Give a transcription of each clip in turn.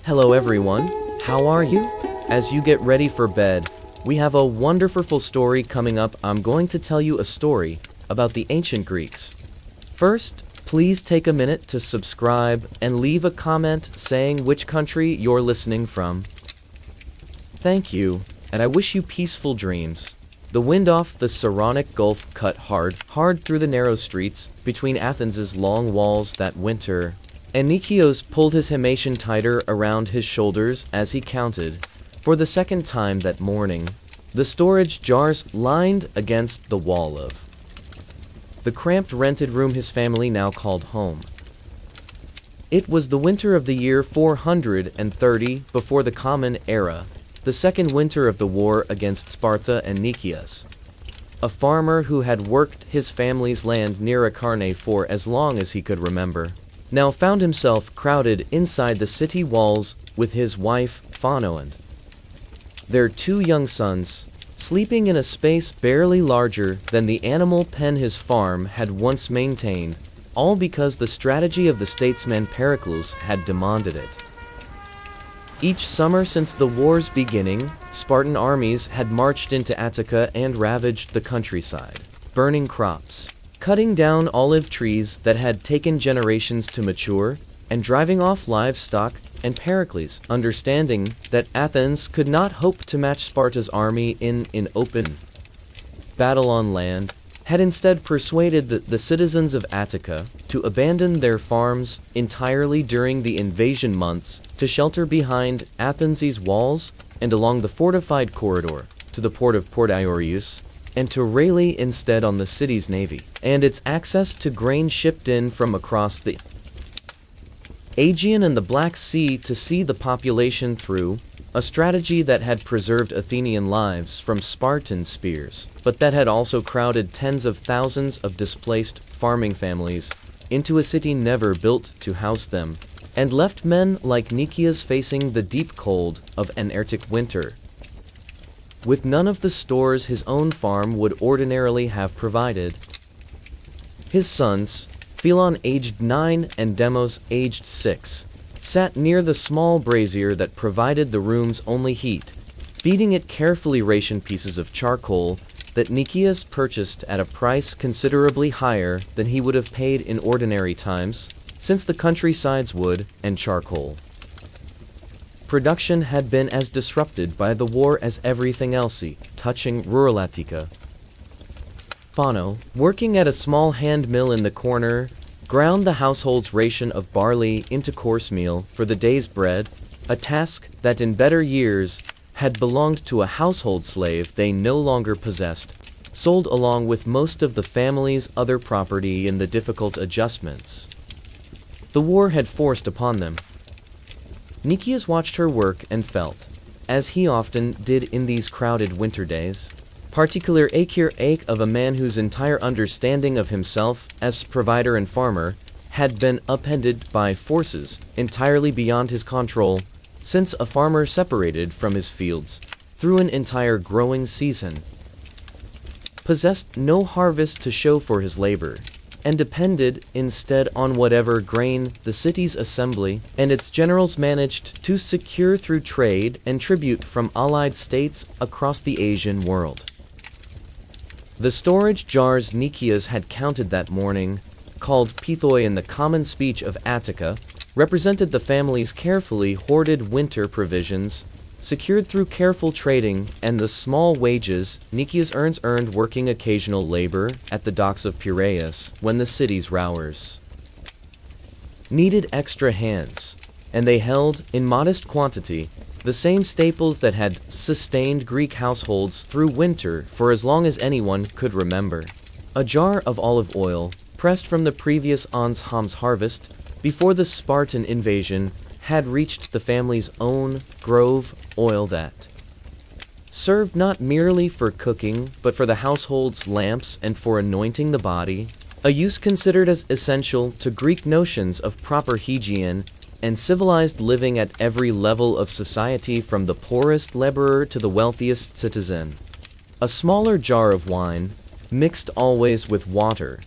Hello everyone, how are you? As you get ready for bed, we have a wonderful story coming up. I'm going to tell you a story about the ancient Greeks. First, please take a minute to subscribe and leave a comment saying which country you're listening from. Thank you, and I wish you peaceful dreams. The wind off the Saronic Gulf cut hard through the narrow streets between Athens's long walls that winter, and Nikeos pulled his himation tighter around his shoulders as he counted, for the second time that morning, the storage jars lined against the wall of the cramped rented room his family now called home. It was the winter of the year 430 before the Common Era, the second winter of the war against Sparta and Nikeas. A farmer who had worked his family's land near Acharnae for as long as he could remember, now found himself crowded inside the city walls with his wife, Phano, and their two young sons, sleeping in a space barely larger than the animal pen his farm had once maintained, all because the strategy of the statesman Pericles had demanded it. Each summer since the war's beginning, Spartan armies had marched into Attica and ravaged the countryside, burning crops, cutting down olive trees that had taken generations to mature, and driving off livestock, and Pericles, understanding that Athens could not hope to match Sparta's army in open battle on land, had instead persuaded the citizens of Attica to abandon their farms entirely during the invasion months to shelter behind Athens' walls and along the fortified corridor to the port of Port Iorius, and to rely instead on the city's navy and its access to grain shipped in from across the Aegean and the Black Sea to see the population through, a strategy that had preserved Athenian lives from Spartan spears, but that had also crowded tens of thousands of displaced farming families into a city never built to house them, and left men like Nikeas facing the deep cold of an Arctic winter, with none of the stores his own farm would ordinarily have provided. His sons, Philon aged 9 and Demos aged 6, sat near the small brazier that provided the room's only heat, feeding it carefully rationed pieces of charcoal that Nikeas purchased at a price considerably higher than he would have paid in ordinary times, since the countryside's wood and charcoal production had been as disrupted by the war as everything else touching rural Attica. Phano, working at a small hand mill in the corner, ground the household's ration of barley into coarse meal for the day's bread, a task that in better years had belonged to a household slave they no longer possessed, sold along with most of the family's other property in the difficult adjustments the war had forced upon them. Nikeas watched her work and felt, as he often did in these crowded winter days, particular ache of a man whose entire understanding of himself as provider and farmer had been upended by forces entirely beyond his control, since a farmer separated from his fields through an entire growing season, possessed no harvest to show for his labor, and depended instead on whatever grain the city's assembly and its generals managed to secure through trade and tribute from allied states across the Asian world. The storage jars Nikeas had counted that morning, called pithoi in the common speech of Attica, represented the family's carefully hoarded winter provisions, secured through careful trading and the small wages Nikeas earned working occasional labor at the docks of Piraeus when the city's rowers needed extra hands, and they held, in modest quantity, the same staples that had sustained Greek households through winter for as long as anyone could remember. A jar of olive oil, pressed from the previous Ans Ham's harvest, before the Spartan invasion, had reached the family's own grove oil that served not merely for cooking, but for the household's lamps and for anointing the body, a use considered as essential to Greek notions of proper hygiene and civilized living at every level of society from the poorest laborer to the wealthiest citizen. A smaller jar of wine, mixed always with water,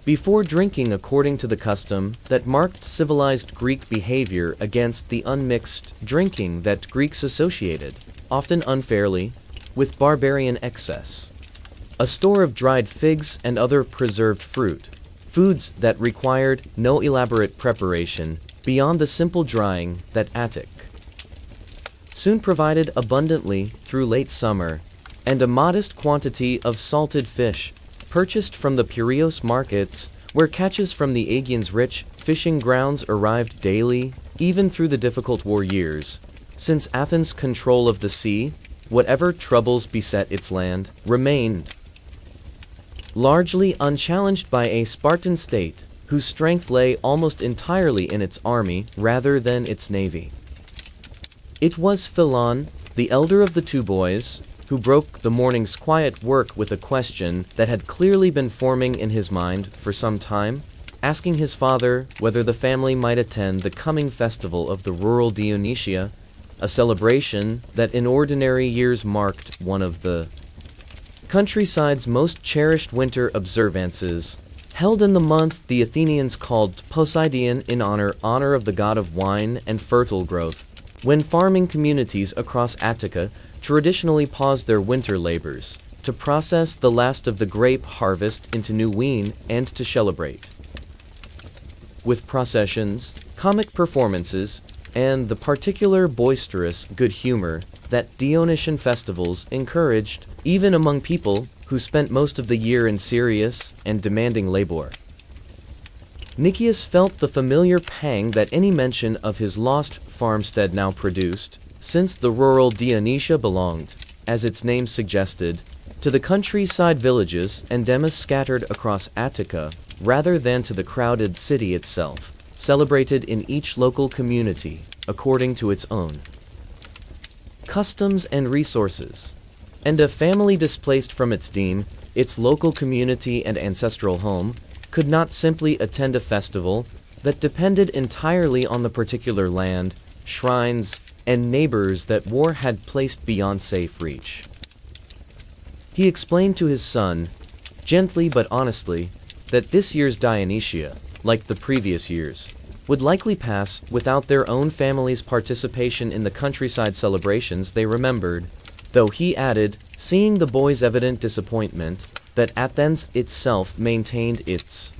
before drinking according to the custom that marked civilized Greek behavior against the unmixed drinking that Greeks associated, often unfairly, with barbarian excess. A store of dried figs and other preserved fruit, foods that required no elaborate preparation beyond the simple drying that Attic soon provided abundantly through late summer, and a modest quantity of salted fish, purchased from the Piraeus markets, where catches from the Aegean's rich fishing grounds arrived daily, even through the difficult war years, since Athens' control of the sea, whatever troubles beset its land, remained largely unchallenged by a Spartan state, whose strength lay almost entirely in its army rather than its navy. It was Philon, the elder of the two boys, who broke the morning's quiet work with a question that had clearly been forming in his mind for some time, asking his father whether the family might attend the coming festival of the rural Dionysia, a celebration that in ordinary years marked one of the countryside's most cherished winter observances, held in the month the Athenians called Poseidon in honor of the god of wine and fertile growth, when farming communities across Attica traditionally paused their winter labors to process the last of the grape harvest into new wine and to celebrate with processions, comic performances, and the particular boisterous good humor that Dionysian festivals encouraged, even among people who spent most of the year in serious and demanding labor. Nicias felt the familiar pang that any mention of his lost farmstead now produced, since the rural Dionysia belonged, as its name suggested, to the countryside villages and demas scattered across Attica, rather than to the crowded city itself, celebrated in each local community, according to its own customs and resources. And a family displaced from its deme, its local community and ancestral home, could not simply attend a festival that depended entirely on the particular land, shrines, and neighbors that war had placed beyond safe reach. He explained to his son, gently but honestly, that this year's Dionysia, like the previous years, would likely pass without their own family's participation in the countryside celebrations they remembered, though he added, seeing the boy's evident disappointment, that Athens itself maintained its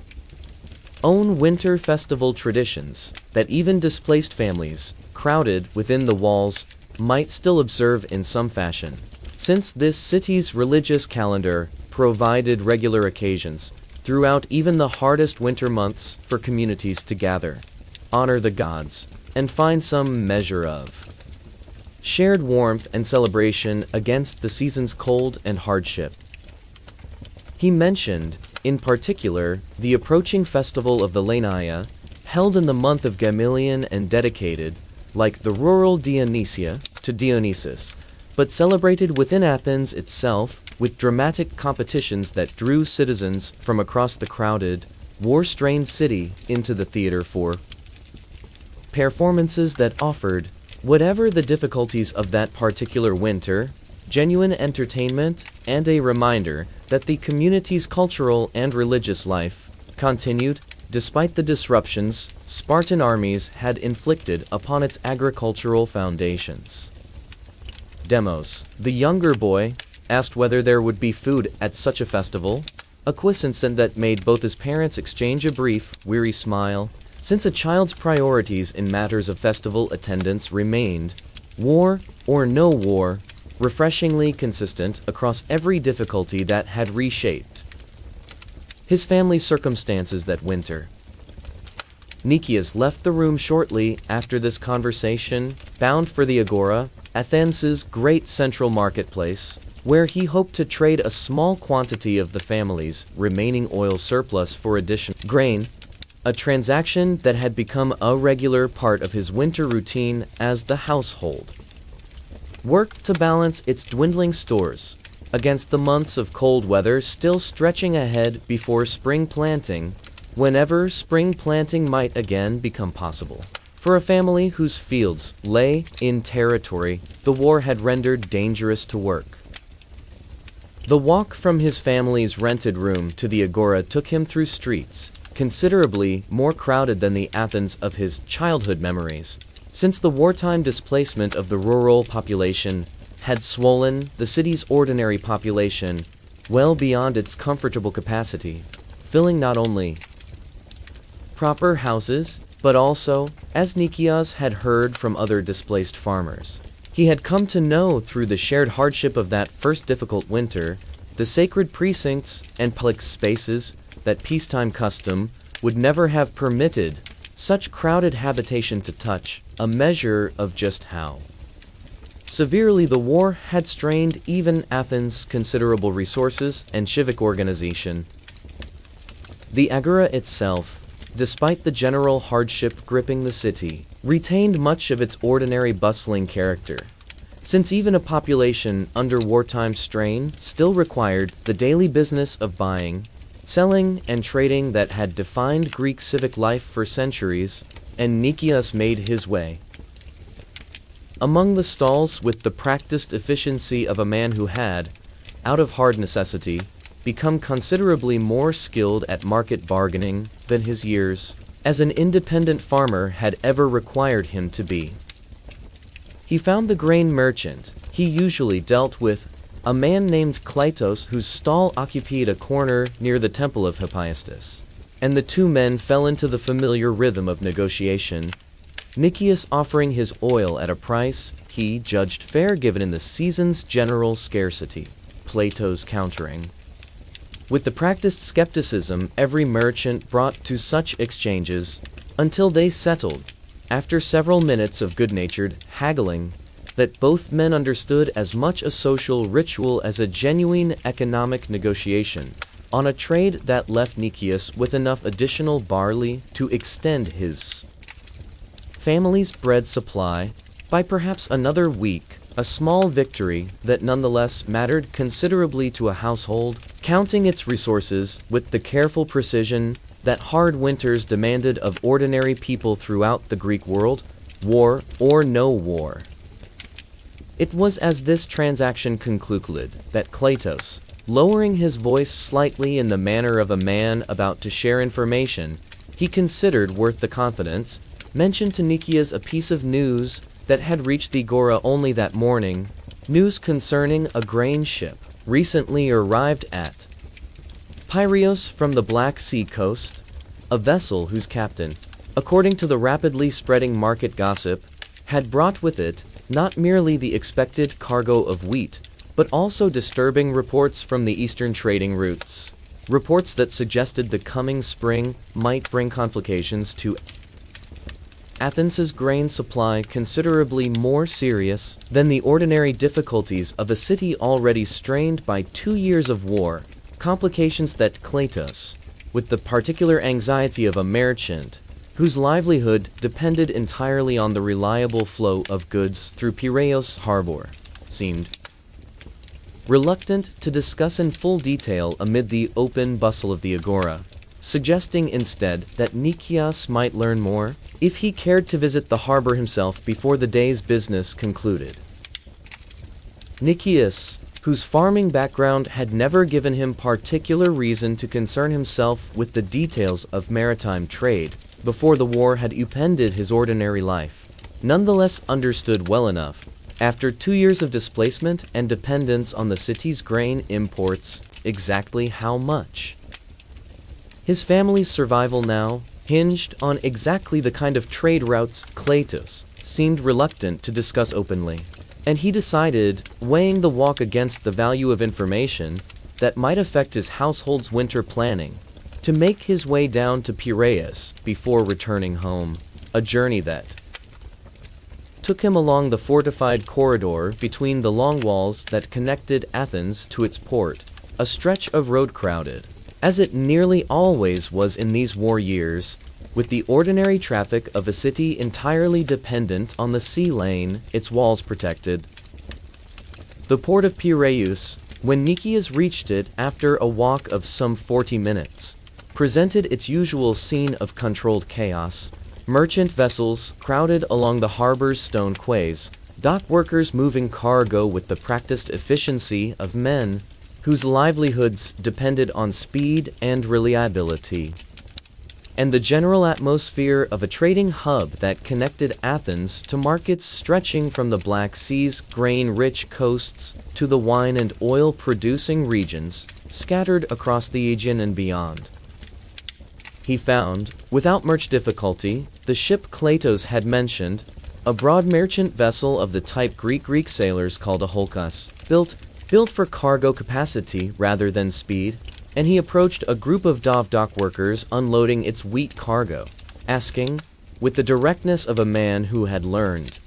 own winter festival traditions, that even displaced families, crowded within the walls, might still observe in some fashion, since this city's religious calendar provided regular occasions, throughout even the hardest winter months, for communities to gather, honor the gods, and find some measure of shared warmth and celebration against the season's cold and hardship. He mentioned, in particular, the approaching festival of the Lenaia, held in the month of Gamilion and dedicated, like the rural Dionysia, to Dionysus, but celebrated within Athens itself with dramatic competitions that drew citizens from across the crowded, war-strained city into the theater for performances that offered, whatever the difficulties of that particular winter, genuine entertainment and a reminder that the community's cultural and religious life continued despite the disruptions Spartan armies had inflicted upon its agricultural foundations. Demos, the younger boy, asked whether there would be food at such a festival, a question that made both his parents exchange a brief, weary smile, since a child's priorities in matters of festival attendance remained, war or no war, refreshingly consistent across every difficulty that had reshaped his family's circumstances that winter. Nicias left the room shortly after this conversation, bound for the Agora, Athens' great central marketplace, where he hoped to trade a small quantity of the family's remaining oil surplus for additional grain, a transaction that had become a regular part of his winter routine as the household worked to balance its dwindling stores against the months of cold weather still stretching ahead before spring planting, whenever spring planting might again become possible. For a family whose fields lay in territory the war had rendered dangerous to work. The walk from his family's rented room to the agora took him through streets, considerably more crowded than the Athens of his childhood memories, since the wartime displacement of the rural population had swollen the city's ordinary population well beyond its comfortable capacity, filling not only proper houses, but also, as Nikias had heard from other displaced farmers, he had come to know through the shared hardship of that first difficult winter, the sacred precincts and public spaces that peacetime custom would never have permitted such crowded habitation to touch, a measure of just how severely the war had strained even Athens' considerable resources and civic organization. The agora itself, despite the general hardship gripping the city, retained much of its ordinary bustling character, since even a population under wartime strain still required the daily business of buying, selling, and trading that had defined Greek civic life for centuries, and Nikias made his way among the stalls with the practiced efficiency of a man who had, out of hard necessity, become considerably more skilled at market bargaining than his years as an independent farmer had ever required him to be. He found the grain merchant he usually dealt with, a man named Kleitos, whose stall occupied a corner near the temple of Hephaestus, and the two men fell into the familiar rhythm of negotiation, Nikias offering his oil at a price he judged fair given in the season's general scarcity, Plato's countering with the practiced skepticism every merchant brought to such exchanges, until they settled, after several minutes of good-natured haggling, that both men understood as much a social ritual as a genuine economic negotiation, on a trade that left Nikias with enough additional barley to extend his family's bread supply by perhaps another week, a small victory that nonetheless mattered considerably to a household, counting its resources with the careful precision that hard winters demanded of ordinary people throughout the Greek world, war or no war. It was as this transaction concluded that Kleitos, lowering his voice slightly in the manner of a man about to share information he considered worth the confidence, mentioned to Nikias a piece of news that had reached the agora only that morning, news concerning a grain ship recently arrived at Piraeus from the Black Sea coast, a vessel whose captain, according to the rapidly spreading market gossip, had brought with it not merely the expected cargo of wheat, but also disturbing reports from the eastern trading routes, reports that suggested the coming spring might bring complications to Athens's grain supply considerably more serious than the ordinary difficulties of a city already strained by 2 years of war, complications that Kleitos, with the particular anxiety of a merchant, whose livelihood depended entirely on the reliable flow of goods through Piraeus harbor, seemed reluctant to discuss in full detail amid the open bustle of the agora, suggesting instead that Nikias might learn more if he cared to visit the harbor himself before the day's business concluded. Nikias, whose farming background had never given him particular reason to concern himself with the details of maritime trade before the war had upended his ordinary life, nonetheless understood well enough, after 2 years of displacement and dependence on the city's grain imports, exactly how much his family's survival now hinged on exactly the kind of trade routes Kleitos seemed reluctant to discuss openly, and he decided, weighing the walk against the value of information that might affect his household's winter planning, to make his way down to Piraeus before returning home, a journey that took him along the fortified corridor between the long walls that connected Athens to its port, a stretch of road crowded, as it nearly always was in these war years, with the ordinary traffic of a city entirely dependent on the sea lane its walls protected. The port of Piraeus, when Nikias reached it after a walk of some 40 minutes, presented its usual scene of controlled chaos, merchant vessels crowded along the harbor's stone quays, dock workers moving cargo with the practiced efficiency of men whose livelihoods depended on speed and reliability, and the general atmosphere of a trading hub that connected Athens to markets stretching from the Black Sea's grain-rich coasts to the wine and oil-producing regions scattered across the Aegean and beyond. He found, without much difficulty, the ship Cleitos had mentioned, a broad merchant vessel of the type Greek sailors called a holkas, built for cargo capacity rather than speed, and he approached a group of dock workers unloading its wheat cargo, asking, with the directness of a man who had learned,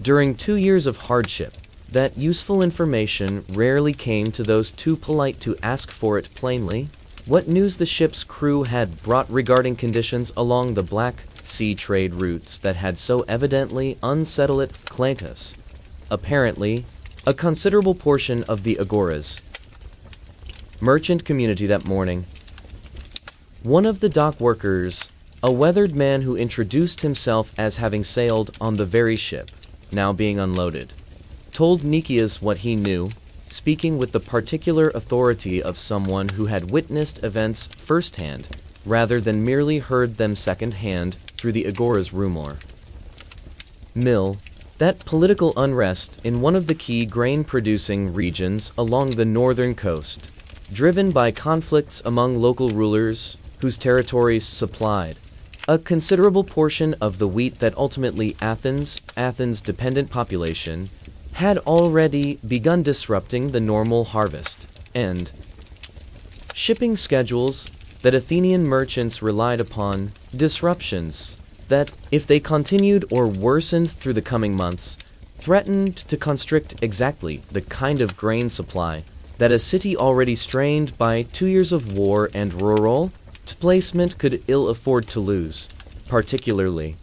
during 2 years of hardship, that useful information rarely came to those too polite to ask for it plainly, what news the ship's crew had brought regarding conditions along the Black Sea trade routes that had so evidently unsettled Cleitos. Apparently, a considerable portion of the agoras merchant community that morning. One of the dock workers, a weathered man who introduced himself as having sailed on the very ship, now being unloaded, told Nicias what he knew, speaking with the particular authority of someone who had witnessed events firsthand, rather than merely heard them second-hand through the agora's rumor. That political unrest in one of the key grain-producing regions along the northern coast, driven by conflicts among local rulers whose territories supplied a considerable portion of the wheat that ultimately Athens' dependent population, had already begun disrupting the normal harvest and shipping schedules that Athenian merchants relied upon, disruptions that, if they continued or worsened through the coming months, threatened to constrict exactly the kind of grain supply that a city already strained by 2 years of war and rural displacement could ill afford to lose, particularly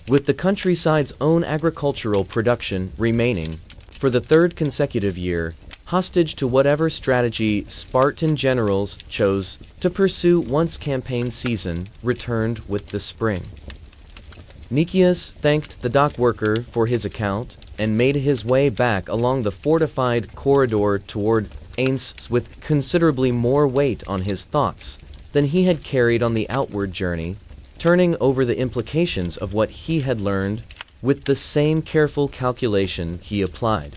with the countryside's own agricultural production remaining, for the third consecutive year, hostage to whatever strategy Spartan generals chose to pursue once campaign season returned with the spring. Nicias thanked the dock worker for his account and made his way back along the fortified corridor toward Ains with considerably more weight on his thoughts than he had carried on the outward journey, turning over the implications of what he had learned with the same careful calculation he applied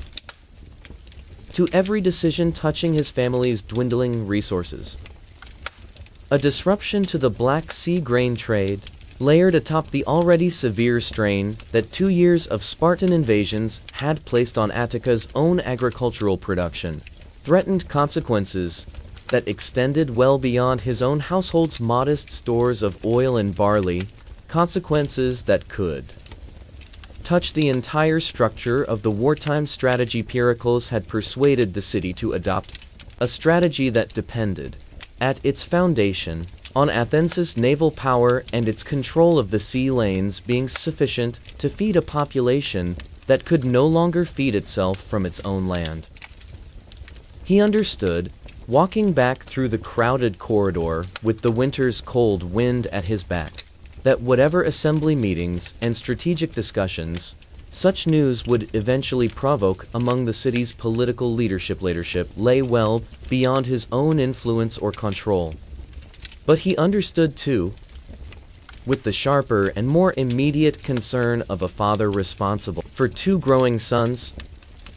to every decision touching his family's dwindling resources. A disruption to the Black Sea grain trade, layered atop the already severe strain that 2 years of Spartan invasions had placed on Attica's own agricultural production, threatened consequences that extended well beyond his own household's modest stores of oil and barley, consequences that could touch the entire structure of the wartime strategy Pericles had persuaded the city to adopt, a strategy that depended, at its foundation, on Athens' naval power and its control of the sea lanes being sufficient to feed a population that could no longer feed itself from its own land. He understood, walking back through the crowded corridor with the winter's cold wind at his back, that whatever assembly meetings and strategic discussions such news would eventually provoke among the city's political leadership lay well beyond his own influence or control. But he understood too, with the sharper and more immediate concern of a father responsible for 2 growing sons,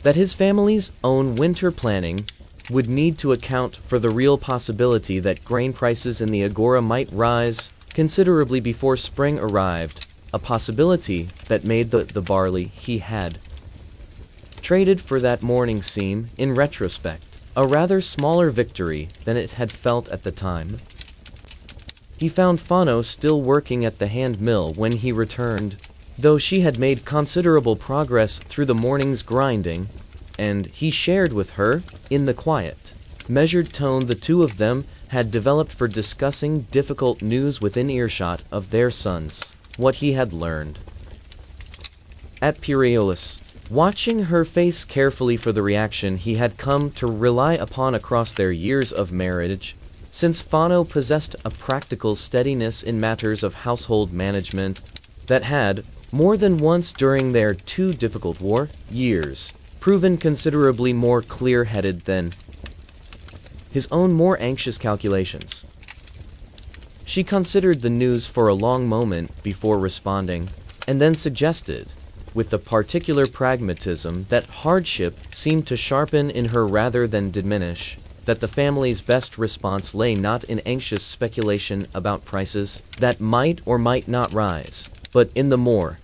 that his family's own winter planning would need to account for the real possibility that grain prices in the agora might rise considerably before spring arrived, a possibility that made the barley he had traded for that morning seem, in retrospect, a rather smaller victory than it had felt at the time. He found Fano still working at the hand mill when he returned, though she had made considerable progress through the morning's grinding, and he shared with her, in the quiet, measured tone the two of them had developed for discussing difficult news within earshot of their sons, what he had learned. At Piraeus, watching her face carefully for the reaction he had come to rely upon across their years of marriage, since Fano possessed a practical steadiness in matters of household management that had, more than once during their 2 difficult war years, proven considerably more clear-headed than his own more anxious calculations. She considered the news for a long moment before responding, and then suggested, with the particular pragmatism that hardship seemed to sharpen in her rather than diminish, that the family's best response lay not in anxious speculation about prices that might or might not rise, but in the more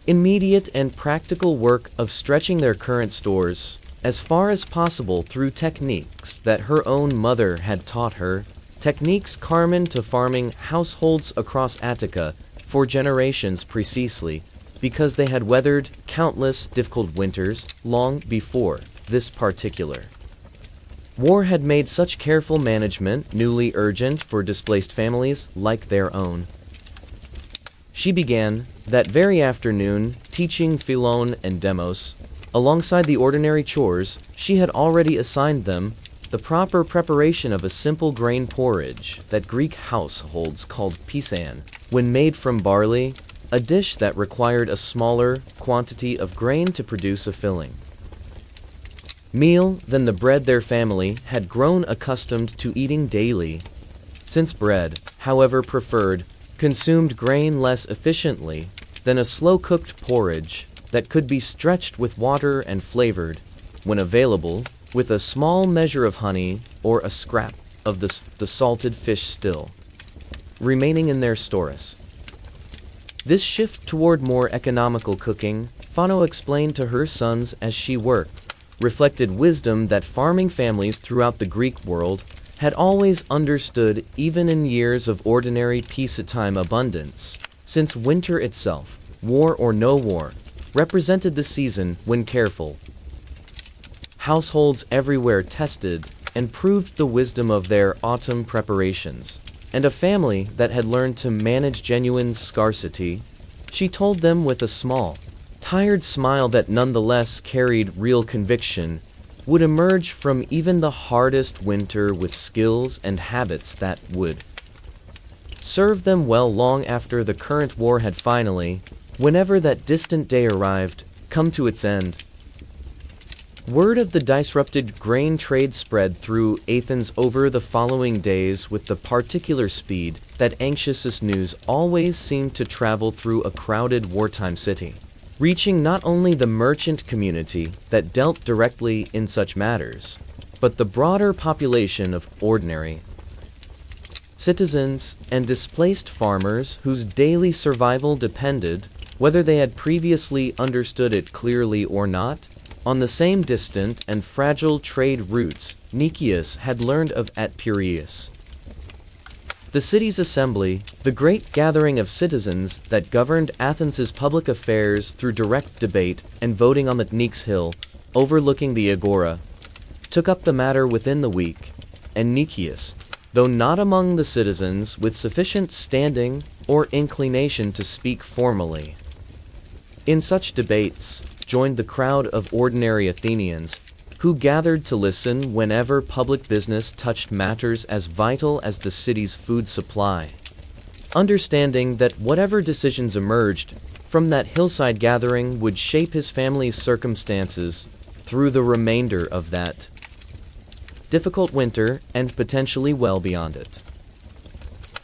immediate and practical work of stretching their current stores as far as possible through techniques that her own mother had taught her, techniques common to farming households across Attica for generations precisely, because they had weathered countless difficult winters long before this particular war had made such careful management newly urgent for displaced families like their own. She began, that very afternoon, teaching Philon and Demos, alongside the ordinary chores she had already assigned them, the proper preparation of a simple grain porridge that Greek households called pisan, when made from barley, a dish that required a smaller quantity of grain to produce a filling meal than the bread their family had grown accustomed to eating daily, since bread, however preferred, consumed grain less efficiently than a slow-cooked porridge that could be stretched with water and flavored, when available, with a small measure of honey or a scrap of the salted fish still remaining in their stores. This shift toward more economical cooking, Fano explained to her sons as she worked, reflected wisdom that farming families throughout the Greek world had always understood even in years of ordinary peacetime abundance, since winter itself, war or no war, represented the season when careful households everywhere tested and proved the wisdom of their autumn preparations, and a family that had learned to manage genuine scarcity, she told them with a small, tired smile that nonetheless carried real conviction, would emerge from even the hardest winter with skills and habits that would serve them well long after the current war had finally, whenever that distant day arrived, come to its end. Word of the disrupted grain trade spread through Athens over the following days with the particular speed that anxious news always seemed to travel through a crowded wartime city, reaching not only the merchant community that dealt directly in such matters, but the broader population of ordinary citizens and displaced farmers whose daily survival depended, whether they had previously understood it clearly or not, on the same distant and fragile trade routes Nicias had learned of at Piraeus. The city's assembly, the great gathering of citizens that governed Athens's public affairs through direct debate and voting on the Nix Hill, overlooking the Agora, took up the matter within the week, and Nicias, though not among the citizens with sufficient standing or inclination to speak formally in such debates, joined the crowd of ordinary Athenians who gathered to listen whenever public business touched matters as vital as the city's food supply, understanding that whatever decisions emerged from that hillside gathering would shape his family's circumstances through the remainder of that difficult winter and potentially well beyond it.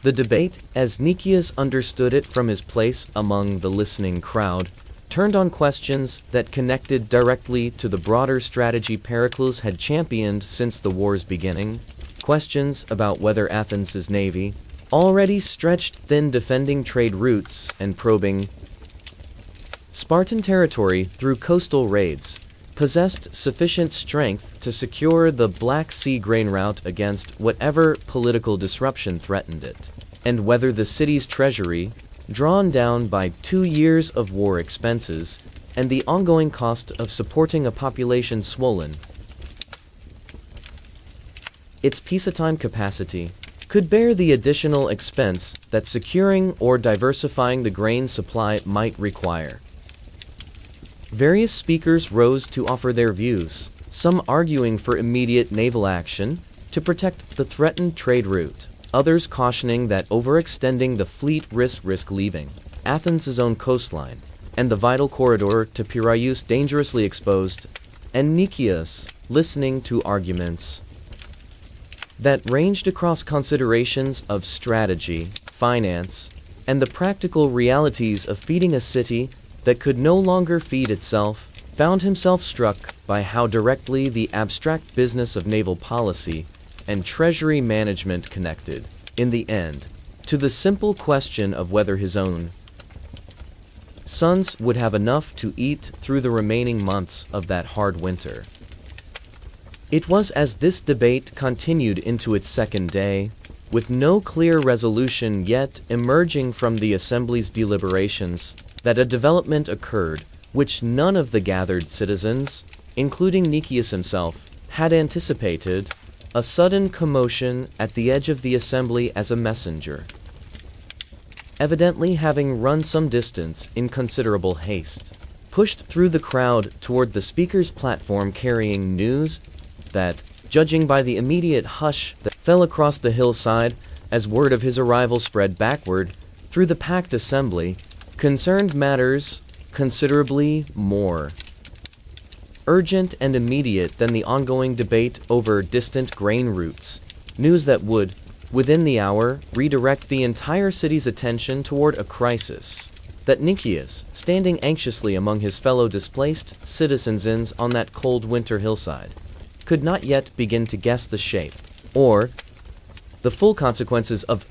The debate, as Nicias understood it from his place among the listening crowd, turned on questions that connected directly to the broader strategy Pericles had championed since the war's beginning, questions about whether Athens' navy, already stretched thin defending trade routes and probing Spartan territory through coastal raids, possessed sufficient strength to secure the Black Sea grain route against whatever political disruption threatened it, and whether the city's treasury, drawn down by 2 years of war expenses and the ongoing cost of supporting a population swollen its peacetime capacity, could bear the additional expense that securing or diversifying the grain supply might require. Various speakers rose to offer their views, some arguing for immediate naval action to protect the threatened trade route, others cautioning that overextending the fleet risk leaving Athens' own coastline and the vital corridor to Piraeus dangerously exposed, and Nicias, listening to arguments that ranged across considerations of strategy, finance, and the practical realities of feeding a city that could no longer feed itself, found himself struck by how directly the abstract business of naval policy and treasury management connected, in the end, to the simple question of whether his own sons would have enough to eat through the remaining months of that hard winter. It was as this debate continued into its second day, with no clear resolution yet emerging from the Assembly's deliberations, that a development occurred which none of the gathered citizens, including Nicias himself, had anticipated: a sudden commotion at the edge of the Assembly as a messenger, evidently having run some distance in considerable haste, pushed through the crowd toward the speaker's platform carrying news that, judging by the immediate hush that fell across the hillside as word of his arrival spread backward through the packed assembly, concerned matters considerably more urgent and immediate than the ongoing debate over distant grain routes, news that would, within the hour, redirect the entire city's attention toward a crisis that Nicias, standing anxiously among his fellow displaced citizens on that cold winter hillside, could not yet begin to guess the shape, or the full consequences of.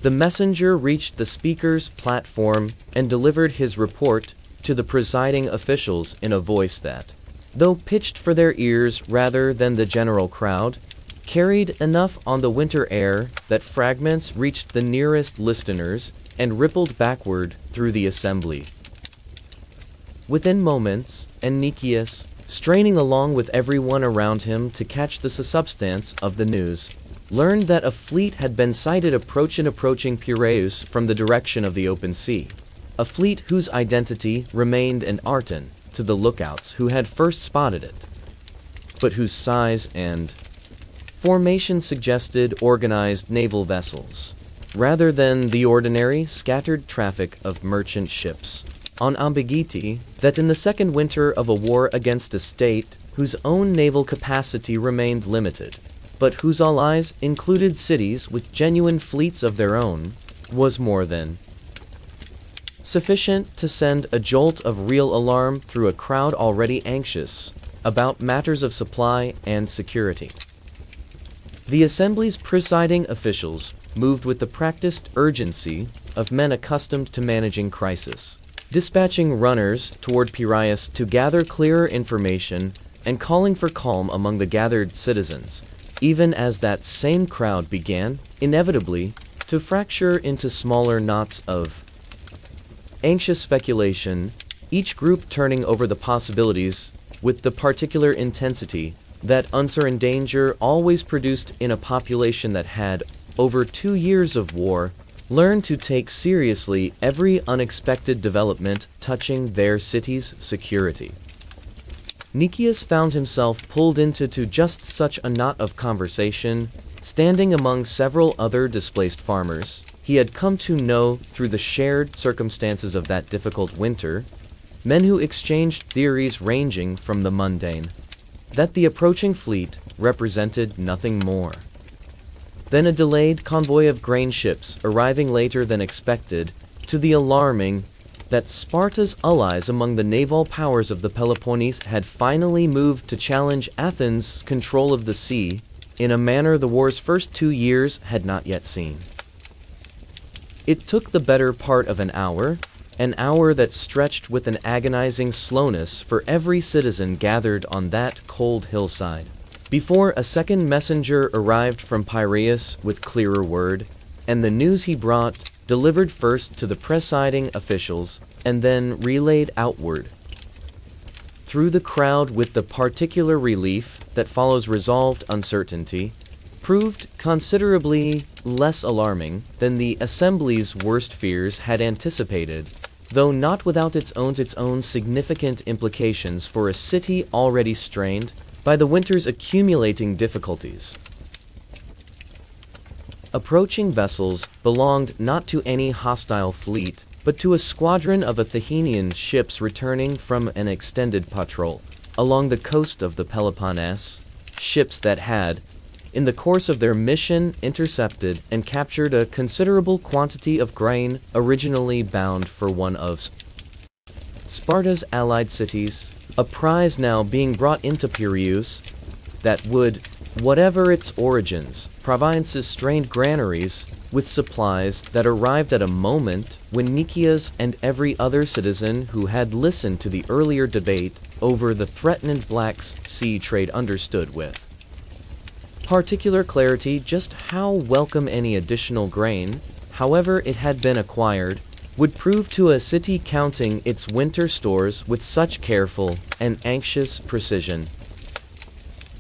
The messenger reached the speaker's platform and delivered his report to the presiding officials in a voice that, though pitched for their ears rather than the general crowd, carried enough on the winter air that fragments reached the nearest listeners and rippled backward through the assembly. Within moments, and Nicias, straining along with everyone around him to catch the substance of the news, learned that a fleet had been sighted approaching Piraeus from the direction of the open sea. A fleet whose identity remained an arton to the lookouts who had first spotted it, but whose size and formation suggested organized naval vessels, rather than the ordinary scattered traffic of merchant ships. On ambiguity, that in the second winter of a war against a state whose own naval capacity remained limited, but whose allies included cities with genuine fleets of their own, was more than sufficient to send a jolt of real alarm through a crowd already anxious about matters of supply and security. The Assembly's presiding officials moved with the practiced urgency of men accustomed to managing crisis, dispatching runners toward Piraeus to gather clearer information and calling for calm among the gathered citizens, even as that same crowd began, inevitably, to fracture into smaller knots of anxious speculation, each group turning over the possibilities with the particular intensity that uncertain danger always produced in a population that had, over 2 years of war, learned to take seriously every unexpected development touching their city's security. Nicias found himself pulled into just such a knot of conversation, standing among several other displaced farmers he had come to know through the shared circumstances of that difficult winter, men who exchanged theories ranging from the mundane that the approaching fleet represented nothing more than a delayed convoy of grain ships arriving later than expected, to the alarming that Sparta's allies among the naval powers of the Peloponnese had finally moved to challenge Athens' control of the sea in a manner the war's first 2 years had not yet seen. It took the better part of an hour that stretched with an agonizing slowness for every citizen gathered on that cold hillside, before a second messenger arrived from Piraeus with clearer word, and the news he brought delivered first to the presiding officials and then relayed outward through the crowd with the particular relief that follows resolved uncertainty, proved considerably less alarming than the Assembly's worst fears had anticipated, though not without its own significant implications for a city already strained by the winter's accumulating difficulties. Approaching vessels belonged not to any hostile fleet, but to a squadron of Athenian ships returning from an extended patrol along the coast of the Peloponnese, ships that had, in the course of their mission, intercepted and captured a considerable quantity of grain originally bound for one of Sparta's allied cities, a prize now being brought into Piraeus that would, whatever its origins, Province's strained granaries with supplies that arrived at a moment when Nicias and every other citizen who had listened to the earlier debate over the threatened Black Sea trade understood with particular clarity just how welcome any additional grain, however it had been acquired, would prove to a city counting its winter stores with such careful and anxious precision.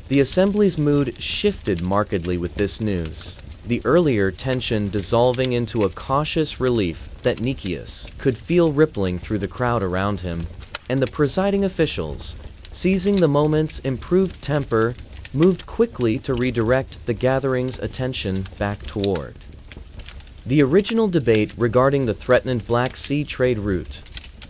The assembly's mood shifted markedly with this news, the earlier tension dissolving into a cautious relief that Nicias could feel rippling through the crowd around him, and the presiding officials, seizing the moment's improved temper, moved quickly to redirect the gathering's attention back toward the original debate regarding the threatened Black Sea trade route,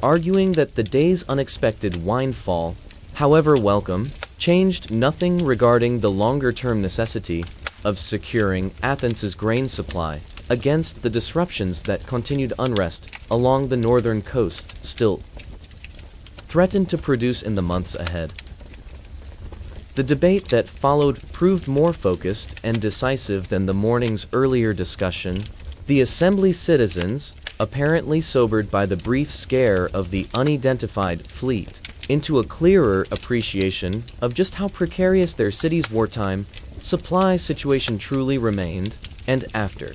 arguing that the day's unexpected windfall, however welcome, changed nothing regarding the longer-term necessity of securing Athens's grain supply against the disruptions that continued unrest along the northern coast still threatened to produce in the months ahead. The debate that followed proved more focused and decisive than the morning's earlier discussion. The assembly's citizens, apparently sobered by the brief scare of the unidentified fleet, into a clearer appreciation of just how precarious their city's wartime supply situation truly remained, and after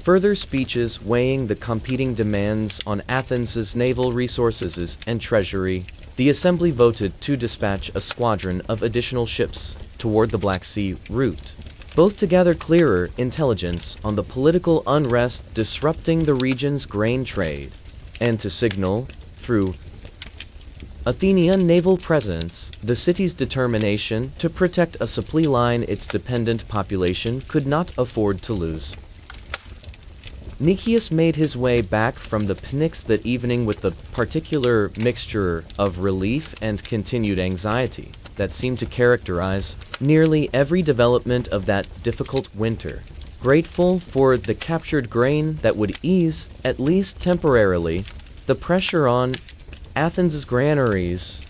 further speeches weighing the competing demands on Athens's naval resources and treasury, the assembly voted to dispatch a squadron of additional ships toward the Black Sea route, both to gather clearer intelligence on the political unrest disrupting the region's grain trade, and to signal, through Athenian naval presence, the city's determination to protect a supply line its dependent population could not afford to lose. Nicias made his way back from the Pnyx that evening with the particular mixture of relief and continued anxiety that seemed to characterize nearly every development of that difficult winter, grateful for the captured grain that would ease, at least temporarily, the pressure on Athens's granaries,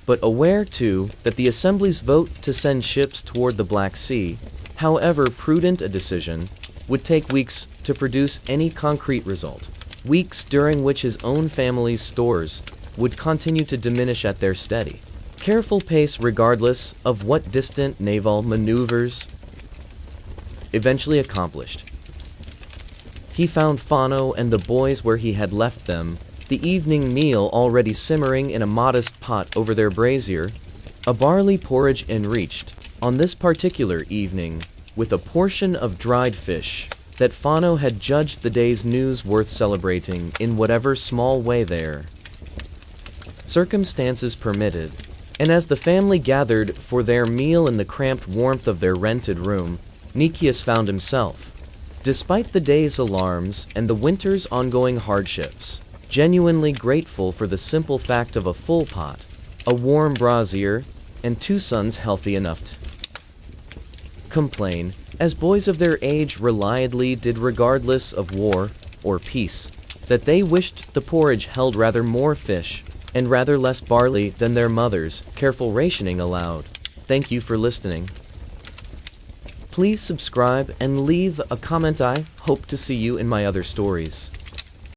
but aware, too, that the Assembly's vote to send ships toward the Black Sea, however prudent a decision, would take weeks to produce any concrete result, weeks during which his own family's stores would continue to diminish at their steady, careful pace regardless of what distant naval maneuvers eventually accomplished. He found Phano and the boys where he had left them, the evening meal already simmering in a modest pot over their brazier, a barley porridge enriched, on this particular evening, with a portion of dried fish that Phano had judged the day's news worth celebrating in whatever small way their circumstances permitted. And as the family gathered for their meal in the cramped warmth of their rented room, Nicias found himself, despite the day's alarms and the winter's ongoing hardships, genuinely grateful for the simple fact of a full pot, a warm brazier, and two sons healthy enough to complain, as boys of their age reliably did regardless of war or peace, that they wished the porridge held rather more fish and rather less barley than their mother's careful rationing allowed. Thank you for listening. Please subscribe and leave a comment. I hope to see you in my other stories.